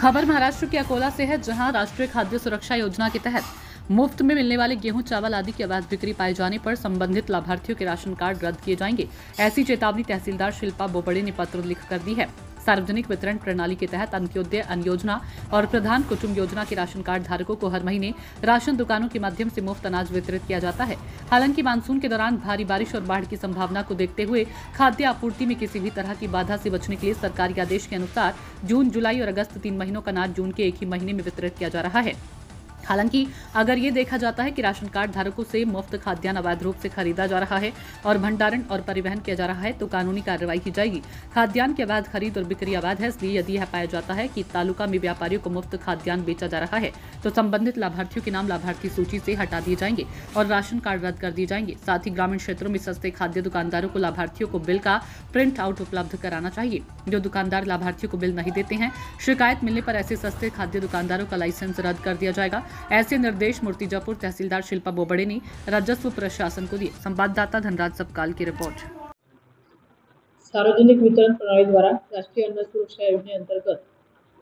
खबर महाराष्ट्र के अकोला से है, जहां राष्ट्रीय खाद्य सुरक्षा योजना के तहत मुफ्त में मिलने वाले गेहूं, चावल आदि की अवैध बिक्री पाए जाने पर संबंधित लाभार्थियों के राशन कार्ड रद्द किए जाएंगे। ऐसी चेतावनी तहसीलदार शिल्पा बोबड़े ने पत्र लिखकर दी है। सार्वजनिक वितरण प्रणाली के तहत अंत्योदय अन्न योजना और प्रधान कुटुंब योजना के राशन कार्ड धारकों को हर महीने राशन दुकानों के माध्यम से मुफ्त अनाज वितरित किया जाता है। हालांकि मानसून के दौरान भारी बारिश और बाढ़ की संभावना को देखते हुए खाद्य आपूर्ति में किसी भी तरह की बाधा से बचने के लिए सरकारी आदेश के अनुसार जून, जुलाई और अगस्त 3 महीनों का अनाज जून के एक ही महीने में वितरित किया जा रहा है। हालांकि अगर ये देखा जाता है कि राशन कार्ड धारकों से मुफ्त खाद्यान्न अवैध रूप से खरीदा जा रहा है और भंडारण और परिवहन किया जा रहा है, तो कानूनी कार्रवाई की जाएगी। खाद्यान्न की अवैध खरीद और बिक्री अवैध है, इसलिए यदि यह पाया जाता है कि तालुका में व्यापारियों को मुफ्त खाद्यान्न बेचा जा रहा है, तो संबंधित लाभार्थियों के नाम लाभार्थी सूची से हटा दिए जाएंगे और राशन कार्ड रद्द कर दिए जाएंगे। साथ ही ग्रामीण क्षेत्रों में सस्ते खाद्य दुकानदारों को लाभार्थियों को बिल का प्रिंट आउट उपलब्ध कराना चाहिए। जो दुकानदार लाभार्थियों को बिल नहीं देते हैं, शिकायत मिलने पर ऐसे सस्ते खाद्य दुकानदारों का लाइसेंस रद्द कर दिया जाएगा। ऐसे निर्देश मूर्तिजापुर तहसीलदार शिल्पा बोबड़े ने राजस्व प्रशासन को दिए। संवाददाता धनराज सबकाल की रिपोर्ट। सार्वजनिक वितरण प्रणालीद्वारा राष्ट्रीय अन्न सुरक्षा योजनेअंतर्गत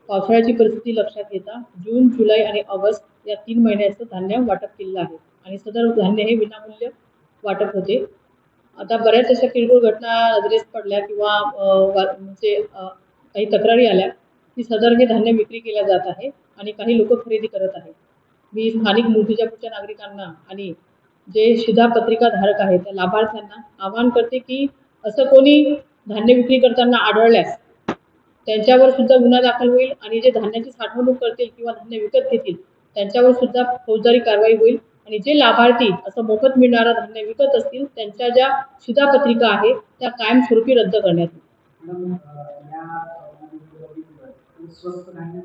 पावसाळ्याची परिस्थिती लक्षात घेता जून, जुलै आणि ऑगस्ट या 3 महिन्याचं धान्य वाटप केलेलं आहे आणि सदर धान्य हे विनामूल्य वाटप होते। आता बऱ्याच अशा किरकोळ घटना नजरेस पडल्या किंवा काही तक्रारी आल्या की सदर हे धान्य विक्री केल्या जात आहे आणि काही लोक खरेदी करत आहेत। मी स्थानिक मूर्तिजापूरच्या नागरिकांना आणि जे शिधापत्रिका धारक आहेत त्या लाभार्थ्यांना आवाहन करते की असं कोणी धान्य विक्री करताना आढळल्यास त्यांच्यावर सुद्धा गुन्हा दाखल होईल आणि जे धान्याची साठवणूक करतील किंवा धान्य विकत घेतील त्यांच्यावर सुद्धा फौजदारी कारवाई होईल आणि जे लाभार्थी असं मोफत मिळणारं धान्य विकत असतील त्यांच्या ज्या शिधापत्रिका आहेत त्या कायमस्वरूपी रद्द करण्यात येईल। स्वस्त धान्य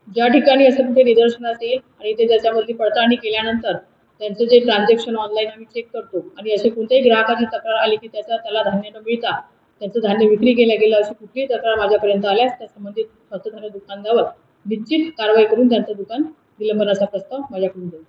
ज्या ठिकाणी असं कुठे निदर्शनास येईल आणि ते त्याच्यामधली पडताळणी केल्यानंतर त्यांचे जे ट्रान्झॅक्शन ऑनलाईन आम्ही चेक करतो आणि असे कोणत्याही ग्राहकाची तक्रार आली की त्याला धान्य न मिळता त्यांचं धान्य विक्री केलं गेलं अशी कुठलीही तक्रार माझ्यापर्यंत आल्यास त्या संबंधित स्वस्त धान्य दुकानदारावर निश्चित कारवाई करून त्यांचं दुकान निलंबनाचा प्रस्ताव माझ्याकडून जाईल।